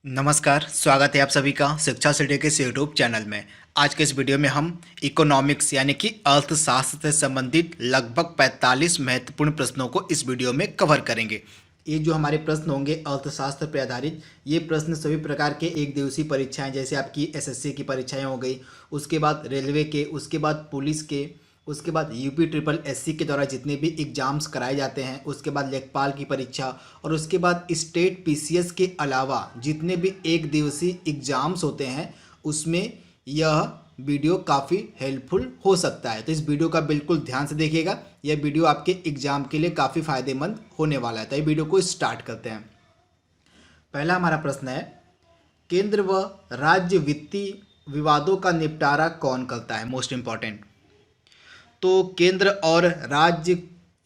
नमस्कार, स्वागत है आप सभी का शिक्षा सिटी के इस यूट्यूब चैनल में। आज के इस वीडियो में हम इकोनॉमिक्स यानी कि अर्थशास्त्र से संबंधित लगभग 45 महत्वपूर्ण प्रश्नों को इस वीडियो में कवर करेंगे। ये जो हमारे प्रश्न होंगे अर्थशास्त्र पर आधारित, ये प्रश्न सभी प्रकार के एक दिवसीय परीक्षाएं जैसे आपकी एसएससी की परीक्षाएं हो गई, उसके बाद रेलवे के, उसके बाद पुलिस के, उसके बाद यूपी ट्रिपल एससी के द्वारा जितने भी एग्ज़ाम्स कराए जाते हैं, उसके बाद लेखपाल की परीक्षा और उसके बाद स्टेट पीसीएस के अलावा जितने भी एक दिवसीय एग्ज़ाम्स होते हैं उसमें यह वीडियो काफ़ी हेल्पफुल हो सकता है। तो इस वीडियो का बिल्कुल ध्यान से देखिएगा, यह वीडियो आपके एग्ज़ाम के लिए काफ़ी फ़ायदेमंद होने वाला है। तो ये वीडियो को स्टार्ट करते हैं। पहला हमारा प्रश्न है, केंद्र व राज्य वित्तीय विवादों का निपटारा कौन करता है? Most important. तो केंद्र और राज्य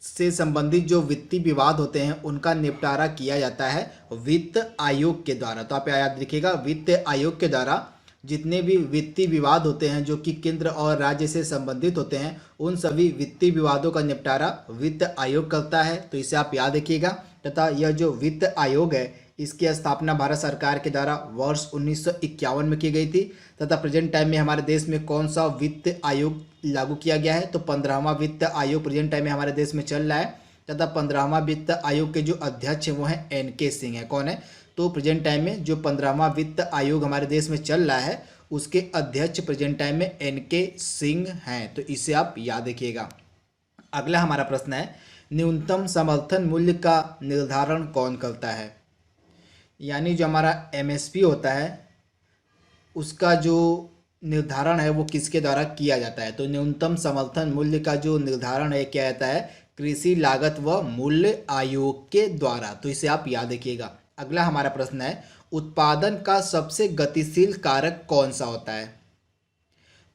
से संबंधित जो वित्तीय विवाद होते हैं उनका निपटारा किया जाता है वित्त आयोग के द्वारा। तो आप याद रखिएगा, वित्त आयोग के द्वारा जितने भी वित्तीय विवाद होते हैं जो कि केंद्र और राज्य से संबंधित होते हैं उन सभी वित्तीय विवादों का निपटारा वित्त आयोग करता है। तो इसे आप याद रखिएगा। तथा यह जो वित्त आयोग है इसकी स्थापना भारत सरकार के द्वारा वर्ष 1951 में की गई थी। तथा प्रेजेंट टाइम में हमारे देश में कौन सा वित्त आयोग लागू किया गया है? तो 15वां वित्त आयोग प्रेजेंट टाइम में हमारे देश में चल रहा है। तथा 15वां वित्त आयोग के जो अध्यक्ष हैं वो हैं एन.के. सिंह है। कौन है? तो प्रेजेंट टाइम में जो 15वां वित्त आयोग हमारे देश में चल रहा है उसके अध्यक्ष प्रेजेंट टाइम में एन.के. सिंह हैं। तो इसे आप याद रखिएगा। अगला हमारा प्रश्न है, न्यूनतम समर्थन मूल्य का निर्धारण कौन करता है? यानी जो हमारा एमएसपी होता है उसका जो निर्धारण है वो किसके द्वारा किया जाता है? तो न्यूनतम समर्थन मूल्य का जो निर्धारण है किया जाता है कृषि लागत व मूल्य आयोग के द्वारा। तो इसे आप याद रखिएगा। अगला हमारा प्रश्न है, उत्पादन का सबसे गतिशील कारक कौन सा होता है?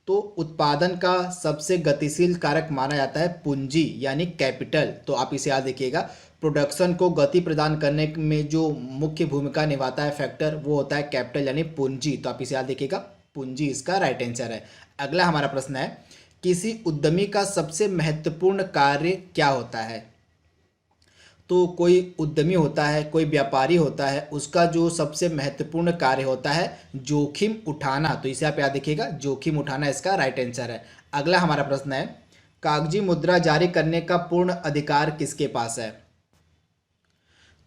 तो उत्पादन का सबसे गतिशील कारक माना जाता है पूंजी यानी कैपिटल। तो आप इसे याद रखिएगा। प्रोडक्शन को गति प्रदान करने में जो मुख्य भूमिका निभाता है फैक्टर वो होता है कैपिटल यानी पूंजी। तो आप इसे याद रखिएगा, पूंजी इसका राइट आंसर है। अगला हमारा प्रश्न है, किसी उद्यमी का सबसे महत्वपूर्ण कार्य क्या होता है? तो कोई उद्यमी होता है, कोई व्यापारी होता है, उसका जो सबसे महत्वपूर्ण कार्य होता है जोखिम उठाना। तो इसे आप याद रखिएगा, जोखिम उठाना इसका राइट आंसर है। अगला हमारा प्रश्न है, कागजी मुद्रा जारी करने का पूर्ण अधिकार किसके पास है?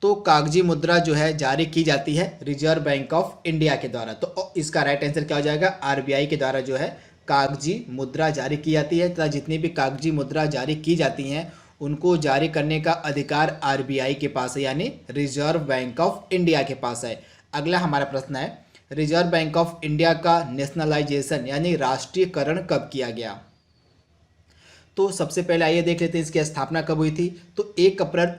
तो कागजी मुद्रा जो है जारी की जाती है रिजर्व बैंक ऑफ इंडिया के द्वारा। तो इसका राइट आंसर क्या हो जाएगा? आरबीआई के द्वारा जो है कागजी मुद्रा जारी की जाती है। तथा जितनी भी कागजी मुद्रा जारी की जाती हैं उनको जारी करने का अधिकार आरबीआई के पास है यानी रिजर्व बैंक ऑफ इंडिया के पास है। अगला हमारा प्रश्न है, रिजर्व बैंक ऑफ इंडिया का नेशनलाइजेशन यानी राष्ट्रीयकरण कब किया गया? तो सबसे पहले आइए देख लेते हैं इसकी स्थापना कब हुई थी। तो 1 अप्रैल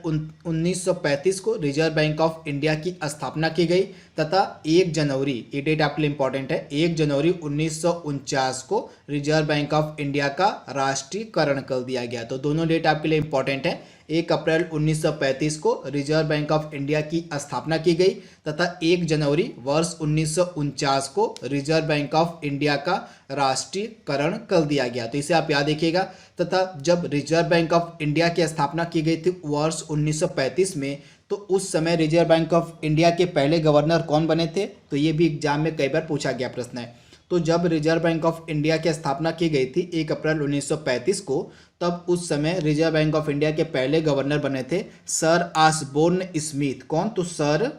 1935 को रिजर्व बैंक ऑफ इंडिया की स्थापना की गई। तथा 1 जनवरी, ये डेट आपके लिए इंपॉर्टेंट है, 1 जनवरी 1949 को रिजर्व बैंक ऑफ इंडिया का राष्ट्रीयकरण कर दिया गया। तो दोनों डेट आपके लिए इंपॉर्टेंट है। 1 अप्रैल 1935 को रिजर्व बैंक ऑफ इंडिया की स्थापना की गई तथा 1 जनवरी वर्ष 1949 को रिजर्व बैंक ऑफ इंडिया का राष्ट्रीयकरण कर दिया गया। तो इसे आप याद रखिएगा। तथा जब रिजर्व बैंक ऑफ इंडिया की स्थापना की गई थी वर्ष 1935 में, तो उस समय रिजर्व बैंक ऑफ इंडिया के पहले गवर्नर कौन बने थे? तो ये भी एग्जाम में कई बार पूछा गया प्रश्न है। तो जब रिजर्व बैंक ऑफ इंडिया की स्थापना की गई थी 1 अप्रैल 1935 को, तब उस समय रिजर्व बैंक ऑफ इंडिया के पहले गवर्नर बने थे सर आसबोर्न स्मिथ। कौन? तो सर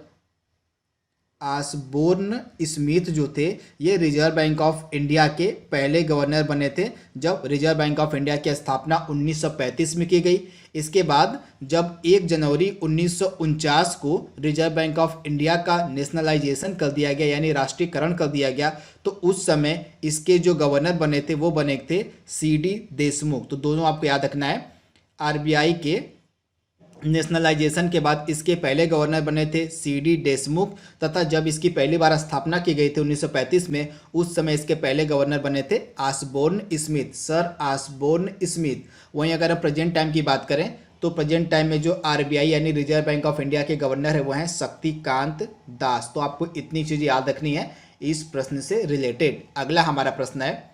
आसबोर्न स्मिथ जो थे ये रिजर्व बैंक ऑफ इंडिया के पहले गवर्नर बने थे जब रिजर्व बैंक ऑफ इंडिया की स्थापना 1935 में की गई। इसके बाद जब 1 जनवरी 1949 को रिजर्व बैंक ऑफ इंडिया का नेशनलाइजेशन कर दिया गया यानी राष्ट्रीयकरण कर दिया गया, तो उस समय इसके जो गवर्नर बने थे वो बने थे सी.डी. देशमुख। तो दोनों आपको याद रखना है। आरबीआई के नेशनलाइजेशन के बाद इसके पहले गवर्नर बने थे सी.डी. देशमुख। तथा जब इसकी पहली बार स्थापना की गई थी 1935 में, उस समय इसके पहले गवर्नर बने थे आसबोर्न स्मिथ, सर आसबोर्न स्मिथ। वहीं अगर हम प्रेजेंट टाइम की बात करें तो प्रेजेंट टाइम में जो आरबीआई यानी रिजर्व बैंक ऑफ इंडिया के गवर्नर है वो हैं शक्तिकांत दास। तो आपको इतनी चीज़ें याद रखनी है इस प्रश्न से रिलेटेड। अगला हमारा प्रश्न है,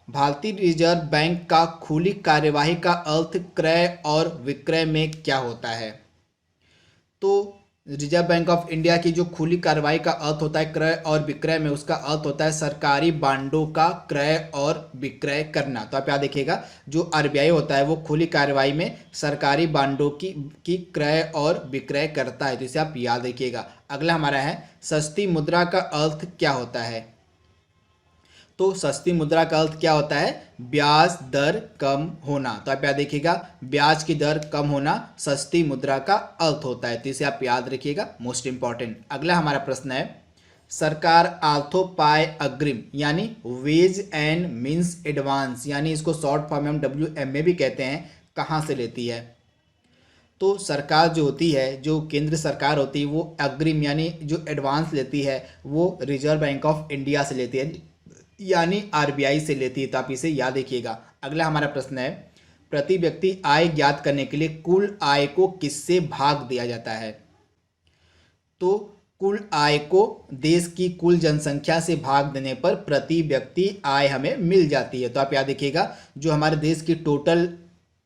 भारतीय रिजर्व बैंक का खुली कार्यवाही का अर्थ क्रय और विक्रय में क्या होता है? तो रिजर्व बैंक ऑफ इंडिया की जो खुली कार्रवाई का अर्थ होता है क्रय और विक्रय में, उसका अर्थ होता है सरकारी बांडों का क्रय और विक्रय करना। तो आप याद देखिएगा, जो आरबीआई होता है वो खुली कार्रवाई में सरकारी बांडों की क्रय और विक्रय करता है। तो इसे आप याद रखिएगा। अगला हमारा है सस्ती मुद्रा का अर्थ क्या होता है। तो सस्ती मुद्रा का अर्थ क्या होता है, ब्याज दर कम होना। तो आप याद देखिएगा, ब्याज की दर कम होना सस्ती मुद्रा का अर्थ होता है। तो इसे आप याद रखिएगा, मोस्ट इंपॉर्टेंट। अगला हमारा प्रश्न है सरकार आर्थोपाय अग्रिम यानी वेज एंड मीन्स एडवांस, यानी इसको शॉर्ट फॉर्म में हम WMA भी कहते हैं, कहाँ से लेती है। तो सरकार जो होती है, जो केंद्र सरकार होती है, वो अग्रिम यानी जो एडवांस लेती है वो रिजर्व बैंक ऑफ इंडिया से लेती है, यानी आरबीआई से लेती है। तो आप इसे याद रखिएगा। अगला हमारा प्रश्न है प्रति व्यक्ति आय ज्ञात करने के लिए कुल आय को किससे भाग दिया जाता है। तो कुल आय को देश की कुल जनसंख्या से भाग देने पर प्रति व्यक्ति आय हमें मिल जाती है। तो आप याद रखिएगा, जो हमारे देश की टोटल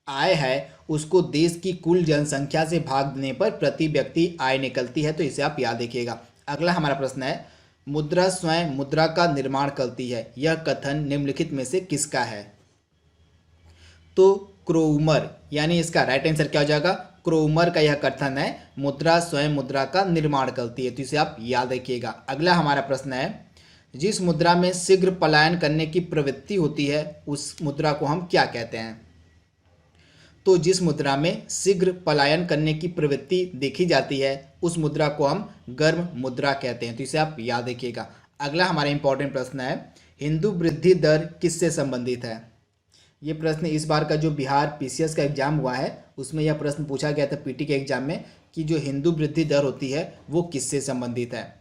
आय है उसको देश की कुल जनसंख्या से भाग देने पर प्रति व्यक्ति आय निकलती है। तो इसे आप याद रखिएगा। अगला हमारा प्रश्न है मुद्रा स्वयं मुद्रा का निर्माण करती है, यह कथन निम्नलिखित में से किसका है। तो क्रोमर, यानी इसका राइट आंसर क्या हो जाएगा, क्रोमर का यह कथन है मुद्रा स्वयं मुद्रा का निर्माण करती है। तो इसे आप याद रखिएगा। अगला हमारा प्रश्न है जिस मुद्रा में शीघ्र पलायन करने की प्रवृत्ति होती है उस मुद्रा को हम क्या कहते हैं। तो जिस मुद्रा में शीघ्र पलायन करने की प्रवृत्ति देखी जाती है उस मुद्रा को हम गर्म मुद्रा कहते हैं। तो इसे आप याद रखिएगा। अगला हमारा इंपॉर्टेंट प्रश्न है हिंदू वृद्धि दर किससे संबंधित है। ये प्रश्न इस बार का जो बिहार PCS का एग्जाम हुआ है उसमें यह प्रश्न पूछा गया था PT के एग्जाम में कि जो हिंदू वृद्धि दर होती है वो किससे संबंधित है।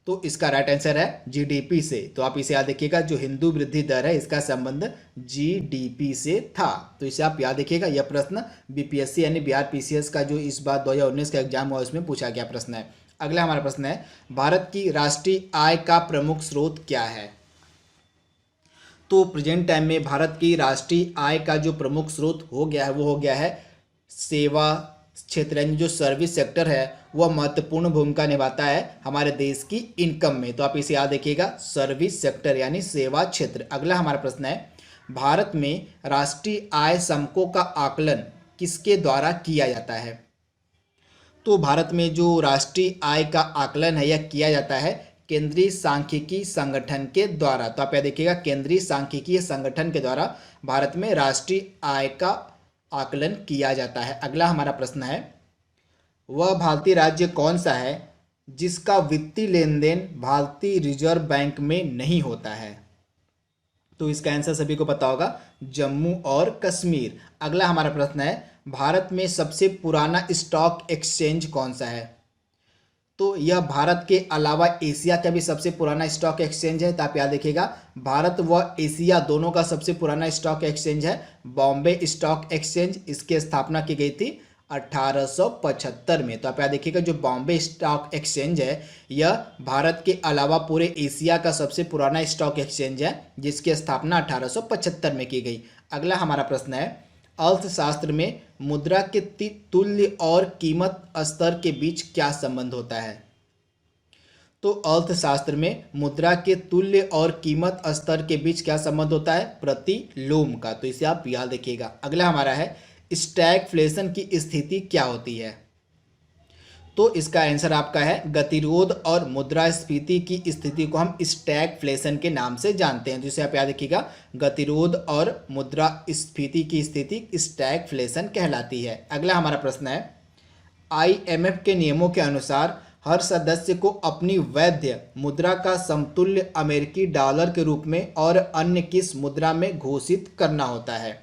तो इसका राइट आंसर है GDP से। तो आप इसे याद रखिएगा, जो हिंदू वृद्धि दर है इसका संबंध GDP से था। तो इसे आप याद रखिएगा। यह प्रश्न BPSC यानी बिहार PCS का जो इस बार 2019 का एग्जाम हुआ उसमें पूछा गया प्रश्न है। अगला हमारा प्रश्न है भारत की राष्ट्रीय आय का प्रमुख स्रोत क्या है। तो प्रेजेंट टाइम में भारत की राष्ट्रीय आय का जो प्रमुख स्रोत हो गया है वो हो गया है सेवा क्षेत्र, यानी जो सर्विस सेक्टर है वह महत्वपूर्ण भूमिका निभाता है हमारे देश की इनकम में। तो आप इसे याद रखिएगा, सर्विस सेक्टर यानी सेवा क्षेत्र। अगला हमारा प्रश्न है भारत में राष्ट्रीय आय समकों का आकलन किसके द्वारा किया जाता है। तो भारत में जो राष्ट्रीय आय का आकलन है यह किया जाता है केंद्रीय सांख्यिकी संगठन के द्वारा। तो आप याद देखिएगा, केंद्रीय सांख्यिकीय संगठन के द्वारा भारत में राष्ट्रीय आय का आकलन किया जाता है। अगला हमारा प्रश्न है वह भारतीय राज्य कौन सा है जिसका वित्तीय लेन देन भारतीय रिजर्व बैंक में नहीं होता है। तो इसका आंसर सभी को पता होगा, जम्मू और कश्मीर। अगला हमारा प्रश्न है भारत में सबसे पुराना स्टॉक एक्सचेंज कौन सा है। तो यह भारत के अलावा एशिया का भी सबसे पुराना स्टॉक एक्सचेंज है। तो आप याद रखिएगा, भारत व एशिया दोनों का सबसे पुराना स्टॉक एक्सचेंज है बॉम्बे स्टॉक एक्सचेंज। इसकी स्थापना की गई थी 1875 में। तो आप याद रखिएगा, जो बॉम्बे स्टॉक एक्सचेंज है यह भारत के अलावा पूरे एशिया का सबसे पुराना स्टॉक एक्सचेंज है जिसकी स्थापना 1875 में की गई। अगला हमारा प्रश्न है अर्थशास्त्र में मुद्रा के तुल्य और कीमत स्तर के बीच क्या संबंध होता है। तो अर्थशास्त्र में मुद्रा के तुल्य और कीमत स्तर के बीच क्या संबंध होता है, प्रतिलोम का। तो इसे आप याद रखिएगा। अगला हमारा है स्टैगफ्लेशन की स्थिति क्या होती है। तो इसका आंसर आपका है गतिरोध और मुद्रास्फीति की स्थिति को हम स्टैगफ्लेशन के नाम से जानते हैं। जिसे आप याद रखिएगा, गतिरोध और मुद्रास्फीति की स्थिति स्टैगफ्लेशन कहलाती है। अगला हमारा प्रश्न है IMF के नियमों के अनुसार हर सदस्य को अपनी वैध मुद्रा का समतुल्य अमेरिकी डॉलर के रूप में और अन्य किस मुद्रा में घोषित करना होता है।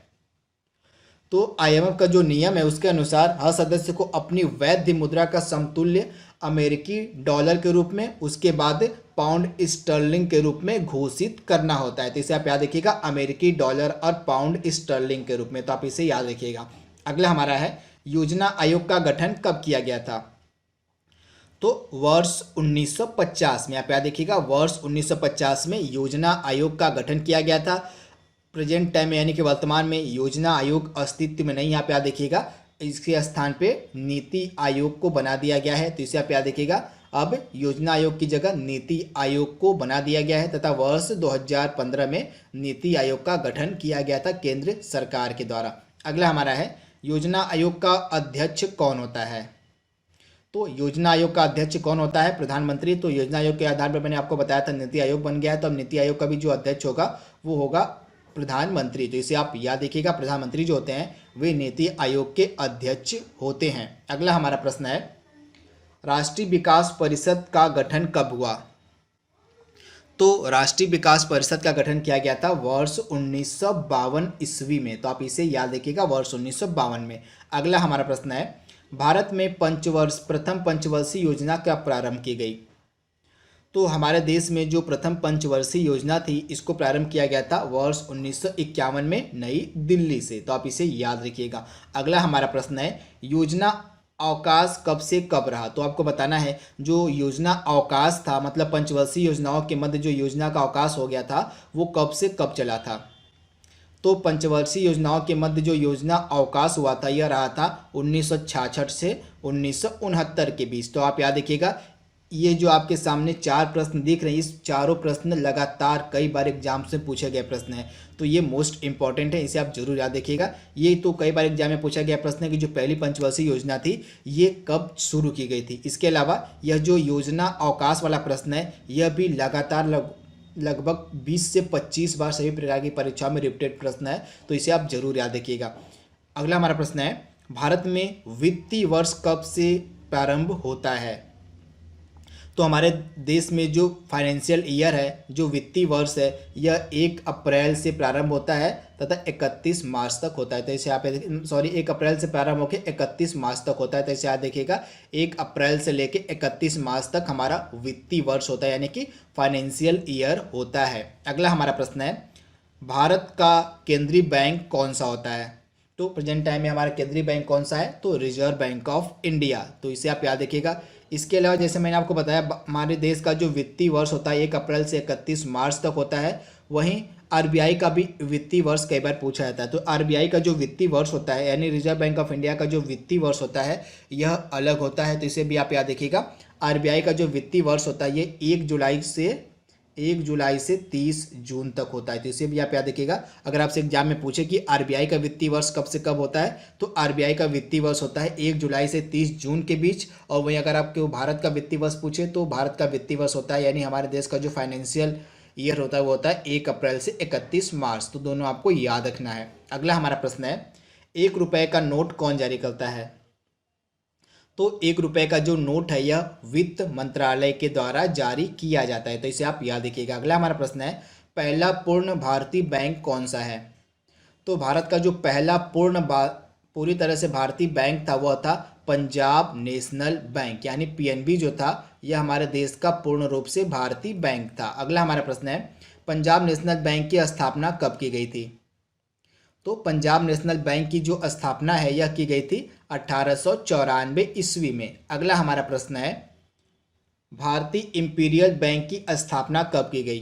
तो IMF का जो नियम है उसके अनुसार हर सदस्य को अपनी वैध मुद्रा का समतुल्य अमेरिकी डॉलर के रूप में, उसके बाद पाउंड स्टर्लिंग के रूप में घोषित करना होता है। तो इसे आप याद रखिएगा, अमेरिकी डॉलर और पाउंड स्टर्लिंग के रूप में। तो आप इसे याद रखिएगा। अगला हमारा है योजना आयोग का गठन कब किया गया था। तो वर्ष 1950 में। आप याद रखिएगा, वर्ष 1950 में योजना आयोग का गठन किया गया था। प्रेजेंट टाइम में यानी कि वर्तमान में योजना आयोग अस्तित्व में नहीं। यहाँ पे आप देखिएगा इसके स्थान पे नीति आयोग को बना दिया गया है। तो इसे आप याद रखिएगा, अब योजना आयोग की जगह नीति आयोग को बना दिया गया है तथा वर्ष 2015 में नीति आयोग का गठन किया गया था केंद्र सरकार के द्वारा। अगला हमारा है, योजना आयोग का अध्यक्ष कौन होता है? तो योजना आयोग का अध्यक्ष कौन होता है? प्रधानमंत्री। तो योजना आयोग के आधार पर मैंने आपको बताया था नीति आयोग बन गया है, तो अब नीति आयोग का भी जो अध्यक्ष होगा वो होगा प्रधानमंत्री। तो इसे आप याद रखिएगा, प्रधानमंत्री जो होते हैं वे नीति आयोग के अध्यक्ष होते हैं। अगला हमारा प्रश्न है, राष्ट्रीय विकास परिषद का गठन कब हुआ? तो राष्ट्रीय विकास परिषद का गठन किया गया था वर्ष 1952 ईस्वी में। तो आप इसे याद रखिएगा, वर्ष 1952 में। अगला हमारा प्रश्न है, भारत में प्रथम पंचवर्षीय योजना कब प्रारंभ की गई? तो हमारे देश में जो प्रथम पंचवर्षीय योजना थी इसको प्रारंभ किया गया था वर्ष 1951 में नई दिल्ली से। तो आप इसे याद रखिएगा। अगला हमारा प्रश्न है, योजना अवकाश कब से कब रहा? तो आपको बताना है जो योजना अवकाश था, मतलब पंचवर्षीय योजनाओं के मध्य जो योजना का अवकाश हो गया था वो कब से कब चला था? तो पंचवर्षीय योजनाओं के मध्य जो योजना अवकाश हुआ था यह रहा था 1966 से 1969 के बीच। तो आप याद रखिएगा, ये जो आपके सामने चार प्रश्न दिख रहे हैं इस चारों प्रश्न लगातार कई बार एग्जाम से पूछे गए प्रश्न हैं। तो ये मोस्ट इंपॉर्टेंट है, इसे आप जरूर याद रखिएगा। ये तो कई बार एग्जाम में पूछा गया प्रश्न है कि जो पहली पंचवर्षीय योजना थी ये कब शुरू की गई थी। इसके अलावा यह जो योजना अवकाश वाला प्रश्न है यह भी लगातार लगभग 20 से 25 बार सभी प्रकार की परीक्षाओं में रिपीटेड प्रश्न है। तो इसे आप जरूर याद रखिएगा। अगला हमारा प्रश्न है, भारत में वित्तीय वर्ष कब से प्रारंभ होता है? तो हमारे देश में जो फाइनेंशियल ईयर है, जो वित्तीय वर्ष है, यह 1 अप्रैल से प्रारंभ होता है तथा 31 मार्च तक होता है। तो इसे आप 1 अप्रैल से प्रारंभ होकर 31 मार्च तक होता है। तो इसे याद देखिएगा, 1 अप्रैल से लेकर 31 मार्च तक हमारा वित्तीय वर्ष होता है, यानी कि फाइनेंशियल ईयर होता है। अगला हमारा प्रश्न है, भारत का केंद्रीय बैंक कौन सा होता है? तो प्रेजेंट टाइम में हमारा केंद्रीय बैंक कौन सा है? तो रिजर्व बैंक ऑफ इंडिया। तो इसे आप याद रखिएगा। इसके अलावा जैसे मैंने आपको बताया हमारे देश का जो वित्तीय वर्ष होता है 1 अप्रैल से 31 मार्च तक होता है। वहीं आरबीआई का भी वित्तीय वर्ष कई बार पूछा जाता है। तो आरबीआई का जो वित्तीय वर्ष होता है यानी रिजर्व बैंक ऑफ इंडिया का जो वित्तीय वर्ष होता है यह अलग होता है। तो इसे भी आप याद रखिएगा। आरबीआई का जो वित्तीय वर्ष होता है ये 1 जुलाई से 30 जून तक होता है। तो इसे भी आप याद रखिएगा। अगर आपसे एग्जाम में पूछे कि आरबीआई का वित्तीय वर्ष कब से कब होता है, तो आरबीआई का वित्तीय वर्ष होता है 1 जुलाई से 30 जून के बीच। और वहीं अगर आपको भारत का वित्तीय वर्ष पूछे तो भारत का वित्तीय वर्ष होता है, यानी हमारे देश का जो फाइनेंशियल ईयर होता है वो होता है 1 अप्रैल से 31 मार्च। तो दोनों आपको याद रखना है। अगला हमारा प्रश्न है, 1 रुपये का नोट कौन जारी करता है? तो 1 रुपये का जो नोट है यह वित्त मंत्रालय के द्वारा जारी किया जाता है। तो इसे आप याद रखिएगा। अगला हमारा प्रश्न है, पहला पूर्ण भारतीय बैंक कौन सा है? तो भारत का जो पहला पूरी तरह से भारतीय बैंक था वह था पंजाब नेशनल बैंक, यानी पीएनबी जो था यह हमारे देश का पूर्ण रूप से भारतीय बैंक था। अगला हमारा प्रश्न है, पंजाब नेशनल बैंक की स्थापना कब की गई थी? तो पंजाब नेशनल बैंक की जो स्थापना है यह की गई थी 1894 ईस्वी में। अगला हमारा प्रश्न है, भारतीय इंपीरियल बैंक की स्थापना कब की गई?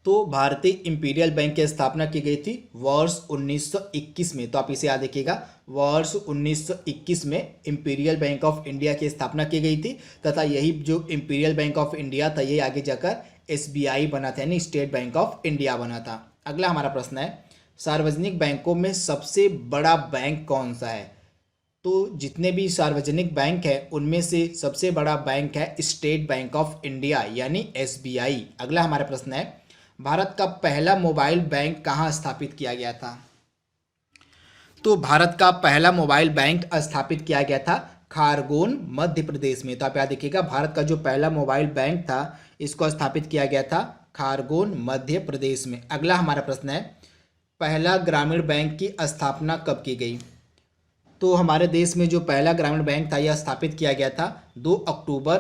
तो भारतीय इंपीरियल बैंक की स्थापना की गई थी वर्ष 1921 में। तो आप इसे याद रखिएगा, वर्ष 1921 में इंपीरियल बैंक ऑफ इंडिया की स्थापना की गई थी तथा यही जो इंपीरियल बैंक ऑफ इंडिया था ये आगे जाकर एसबीआई बना था, यानी स्टेट बैंक ऑफ इंडिया बना था। अगला हमारा प्रश्न है, सार्वजनिक बैंकों में सबसे बड़ा बैंक कौन सा है? तो जितने भी सार्वजनिक बैंक है उनमें से सबसे बड़ा बैंक है स्टेट बैंक ऑफ इंडिया, यानी एसबीआई। अगला हमारा प्रश्न है, भारत का पहला मोबाइल बैंक कहाँ स्थापित किया गया था? तो भारत का पहला मोबाइल बैंक स्थापित किया गया था खारगोन मध्य प्रदेश में। तो आप याद रखिएगा, भारत का जो पहला मोबाइल बैंक था इसको स्थापित किया गया था खारगोन मध्य प्रदेश में। अगला हमारा प्रश्न है, पहला ग्रामीण बैंक की स्थापना कब की गई? तो हमारे देश में जो पहला ग्रामीण बैंक था यह स्थापित किया गया था 2 अक्टूबर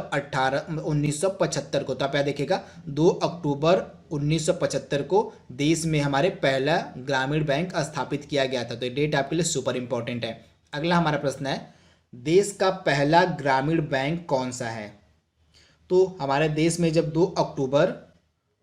1975 को। तो आप याद देखिएगा, 2 अक्टूबर 1975 को देश में हमारे पहला ग्रामीण बैंक स्थापित किया गया था। तो ये डेट आपके लिए सुपर इंपॉर्टेंट है। अगला हमारा प्रश्न है, देश का पहला ग्रामीण बैंक कौन सा है? तो हमारे देश में जब 2 अक्टूबर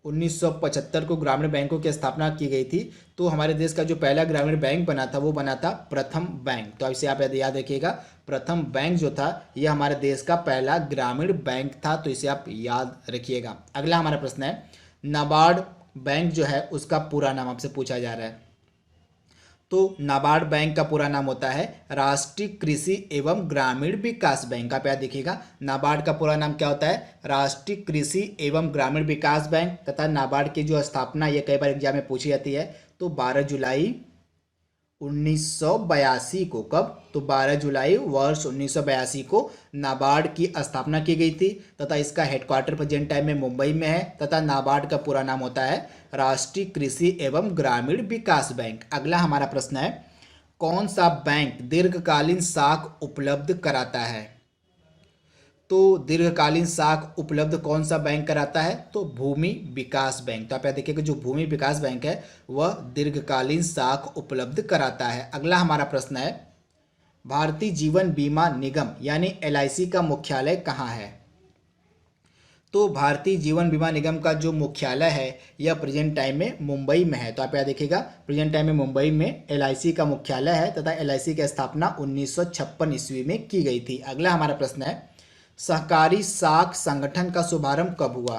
1975 को ग्रामीण बैंकों की स्थापना की गई थी। तो हमारे देश का जो पहला ग्रामीण बैंक बना था वो बना था प्रथम बैंक। तो इसे आप याद रखिएगा, प्रथम बैंक जो था यह हमारे देश का पहला ग्रामीण बैंक था। तो इसे आप याद रखिएगा। अगला हमारा प्रश्न है, नाबार्ड बैंक जो है उसका पूरा नाम आपसे पूछा जा रहा है। तो नाबार्ड बैंक का पूरा नाम होता है राष्ट्रीय कृषि एवं ग्रामीण विकास बैंक। आप याद देखिएगा, नाबार्ड का पूरा नाम क्या होता है, राष्ट्रीय कृषि एवं ग्रामीण विकास बैंक। तथा नाबार्ड की जो स्थापना ये कई बार एग्जाम में पूछी जाती है, तो 12 जुलाई 1982 को, कब, तो 12 जुलाई वर्ष 1982 को नाबार्ड की स्थापना की गई थी। तथा इसका हेडक्वार्टर प्रेजेंट टाइम में मुंबई में है। तथा नाबार्ड का पूरा नाम होता है राष्ट्रीय कृषि एवं ग्रामीण विकास बैंक। अगला हमारा प्रश्न है, कौन सा बैंक दीर्घकालीन साख उपलब्ध कराता है। तो दीर्घकालीन साख उपलब्ध कौन सा बैंक कराता है, तो भूमि विकास बैंक। तो आप यहाँ देखिएगा, जो भूमि विकास बैंक है वह दीर्घकालीन साख उपलब्ध कराता है। अगला हमारा प्रश्न है, भारतीय जीवन बीमा निगम यानी LIC का मुख्यालय कहाँ है। तो भारतीय जीवन बीमा निगम का जो मुख्यालय है यह प्रेजेंट टाइम में मुंबई में है। तो आप यहाँ देखिएगा, प्रेजेंट टाइम में मुंबई में LIC का मुख्यालय है। तथा LIC की स्थापना 1956 ईस्वी में की गई थी। अगला हमारा प्रश्न है, सहकारी साख संगठन का शुभारंभ कब हुआ।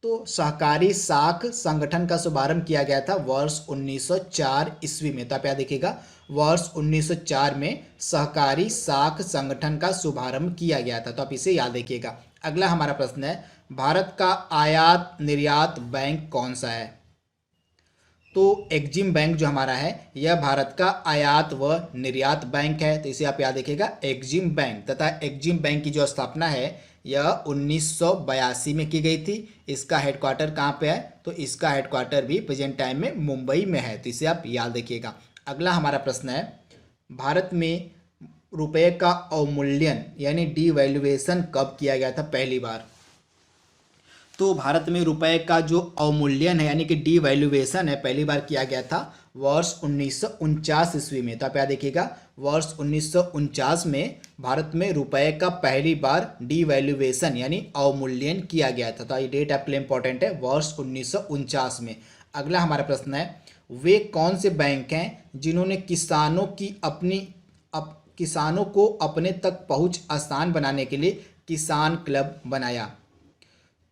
तो सहकारी साख संगठन का शुभारंभ किया गया था वर्ष 1904 ईस्वी में। तो आप यहाँ देखिएगा, वर्ष 1904 में सहकारी साख संगठन का शुभारंभ किया गया था। तो आप इसे याद रखिएगा। अगला हमारा प्रश्न है, भारत का आयात निर्यात बैंक कौन सा है। तो एक्जिम बैंक जो हमारा है यह भारत का आयात व निर्यात बैंक है। तो इसे आप याद रखिएगा, एक्जिम बैंक। तथा एक्जिम बैंक की जो स्थापना है यह 1982 में की गई थी। इसका हेडक्वार्टर कहाँ पे है, तो इसका हेडक्वार्टर भी प्रेजेंट टाइम में मुंबई में है। तो इसे आप याद रखिएगा। अगला हमारा प्रश्न है, भारत में रुपये का अवमूल्यन यानी डीवैल्यूएशन कब किया गया था पहली बार। तो भारत में रुपए का जो अवमूल्यन है यानी कि डीवैल्यूएशन है पहली बार किया गया था वर्ष 1949 ईस्वी में। तो आप याद देखिएगा, वर्ष 1949 में भारत में रुपए का पहली बार डीवैल्यूएशन यानी अवमूल्यन किया गया था। तो ये डेट आपके लिए इंपॉर्टेंट है, वर्ष 1949 में। अगला हमारा प्रश्न है, वे कौन से बैंक हैं जिन्होंने किसानों को अपने तक पहुंच आसान बनाने के लिए किसान क्लब बनाया।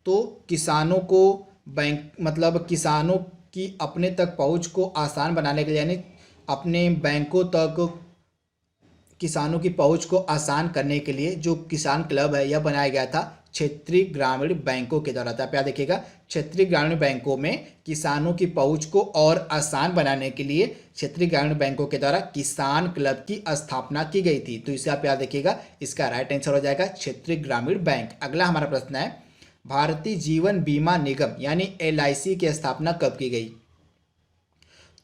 तो किसानों को किसानों की अपने तक पहुंच को आसान बनाने के लिए यानी अपने बैंकों तक किसानों की पहुंच को आसान करने के लिए जो किसान क्लब है यह बनाया गया था क्षेत्रीय ग्रामीण बैंकों के द्वारा। तो आप याद रखिएगा, क्षेत्रीय ग्रामीण बैंकों में किसानों की पहुंच को और आसान बनाने के लिए क्षेत्रीय ग्रामीण बैंकों के द्वारा किसान क्लब की स्थापना की गई थी। तो इसे आप याद रखिएगा, इसका राइट आंसर हो जाएगा क्षेत्रीय ग्रामीण बैंक। अगला हमारा प्रश्न है, भारतीय जीवन बीमा निगम यानी LIC की स्थापना कब की गई।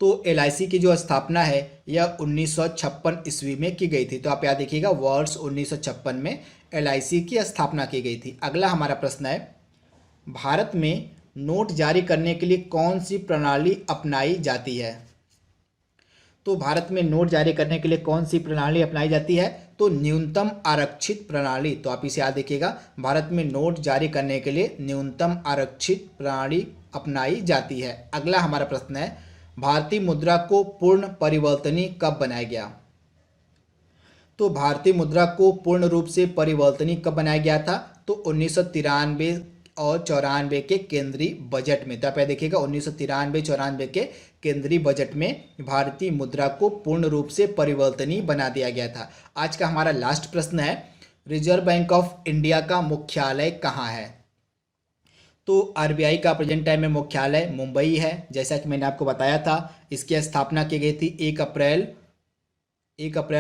तो LIC की जो स्थापना है यह 1956 ईस्वी में की गई थी। तो आप याद देखिएगा, वर्ष 1956 में LIC की स्थापना की गई थी। अगला हमारा प्रश्न है, भारत में नोट जारी करने के लिए कौन सी प्रणाली अपनाई जाती है। तो भारत में नोट जारी करने के लिए कौन सी प्रणाली अपनाई जाती है, तो न्यूनतम आरक्षित प्रणाली। तो आप इसे याद देखिएगा, भारत में नोट जारी करने के लिए न्यूनतम आरक्षित प्रणाली अपनाई जाती है। अगला हमारा प्रश्न है, भारतीय मुद्रा को पूर्ण परिवर्तनीय कब बनाया गया। तो भारतीय मुद्रा को पूर्ण रूप से परिवर्तनीय कब बनाया गया था, तो 1993 और 94 के केंद्रीय बजट में। तो आप देखिएगा, 1993-94 के केंद्रीय बजट में भारतीय मुद्रा को पूर्ण रूप से परिवर्तनीय बना दिया गया था। आज का हमारा लास्ट प्रश्न है, रिजर्व बैंक ऑफ इंडिया का मुख्यालय कहाँ है। तो RBI का प्रेजेंट टाइम में मुख्यालय मुंबई है, जैसा कि मैंने आपको बताया था। इसकी स्थापना की गई थी 1 अप्रैल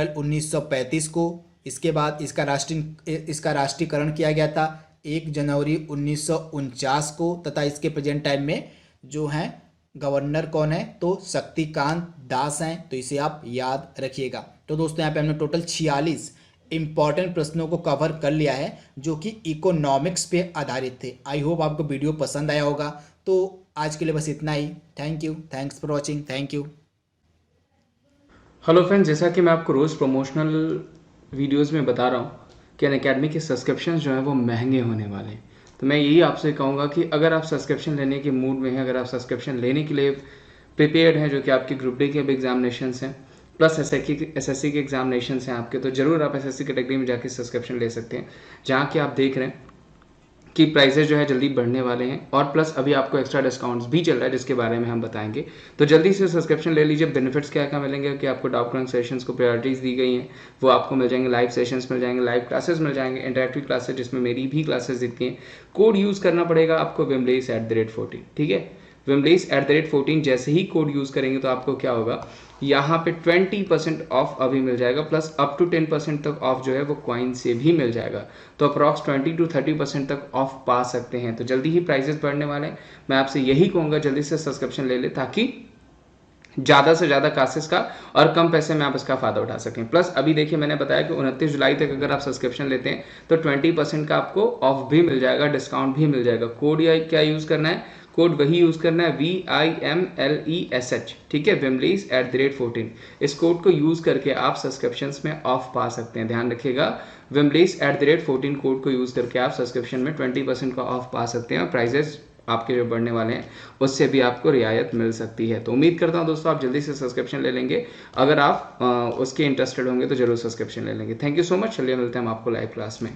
1935 को। इसके बाद इसका राष्ट्रीयकरण किया गया था 1 जनवरी 1949 को। तथा इसके प्रेजेंट टाइम में जो हैं गवर्नर कौन है, तो शक्तिकांत दास हैं। तो इसे आप याद रखिएगा। तो दोस्तों, यहाँ पे हमने टोटल 46 इंपॉर्टेंट प्रश्नों को कवर कर लिया है जो कि इकोनॉमिक्स पे आधारित थे। आई होप आपको वीडियो पसंद आया होगा। तो आज के लिए बस इतना ही। Thank you, thanks for watching, thank you. Hello friends, जैसा कि मैं आपको रोज़ प्रमोशनल वीडियोस में बता रहा हूँ कि अनअकैडमी के सब्सक्रिप्शन जो हैं वो महंगे होने वाले हैं। तो मैं यही आपसे कहूँगा कि अगर आप सब्सक्रिप्शन लेने के मूड में हैं, अगर आप सब्सक्रिप्शन लेने के लिए प्रिपेयर्ड हैं, जो कि आपके ग्रुप डी के भी एग्जामिनेशंस हैं प्लस एसएससी के एग्जामिनेशंस हैं आपके, तो ज़रूर आप एसएससी कैटेगरी में जाके सब्सक्रिप्शन ले सकते हैं, जहाँ कि आप देख रहे हैं कि प्राइसेस जो है जल्दी बढ़ने वाले हैं और प्लस अभी आपको एक्स्ट्रा डिस्काउंट्स भी चल रहा है जिसके बारे में हम बताएंगे। तो जल्दी से सब्सक्रिप्शन ले लीजिए। बेनिफिट्स क्या क्या मिलेंगे कि आपको डाउट क्लास सेशंस को प्रायोरिटीज दी गई हैं, वो आपको मिल जाएंगे, लाइव सेशंस मिल जाएंगे, लाइव क्लासेस मिल जाएंगे, इंटरेक्टिव क्लासेस जिसमें मेरी भी क्लासेस देती हैं। कोड यूज़ करना पड़ेगा आपको wimlace@14, ठीक है। wimlace@14 जैसे ही कोड यूज़ करेंगे तो आपको क्या होगा, यहाँ पे 20% ऑफ अभी मिल जाएगा, प्लस अप टू 10% तक ऑफ जो है वो कॉइन से भी मिल जाएगा। तो अप्रॉक्स 20 to 30% तक ऑफ पा सकते हैं। तो जल्दी ही प्राइसेस बढ़ने वाले हैं। मैं आपसे यही कहूँगा जल्दी से सब्सक्रिप्शन ले ले, ताकि ज़्यादा से ज़्यादा क्लासेस का और कम पैसे में आप इसका फ़ायदा उठा सकें। प्लस अभी देखिए मैंने बताया कि 29 जुलाई तक अगर आप सब्सक्रिप्शन लेते हैं तो 20% का आपको ऑफ भी मिल जाएगा, डिस्काउंट भी मिल जाएगा। कोड या क्या यूज़ करना है, कोड वही यूज़ करना है VIMLESH, ठीक है, wimlace@14। इस कोड को यूज़ करके आप सब्सक्रिप्शंस में ऑफ पा सकते हैं। ध्यान रखिएगा, wimlace@14 कोड को यूज़ करके आप सब्सक्रिप्शन में 20% का ऑफ पा सकते हैं और प्राइजेस आपके जो बढ़ने वाले हैं उससे भी आपको रियायत मिल सकती है। तो उम्मीद करता हूं दोस्तों आप जल्दी से सब्सक्रिप्शन ले लेंगे। अगर आप उसके इंटरेस्टेड होंगे तो जरूर सब्सक्रिप्शन ले लेंगे। Thank you so much. चलिए मिलते हैं हम आपको लाइव क्लास में।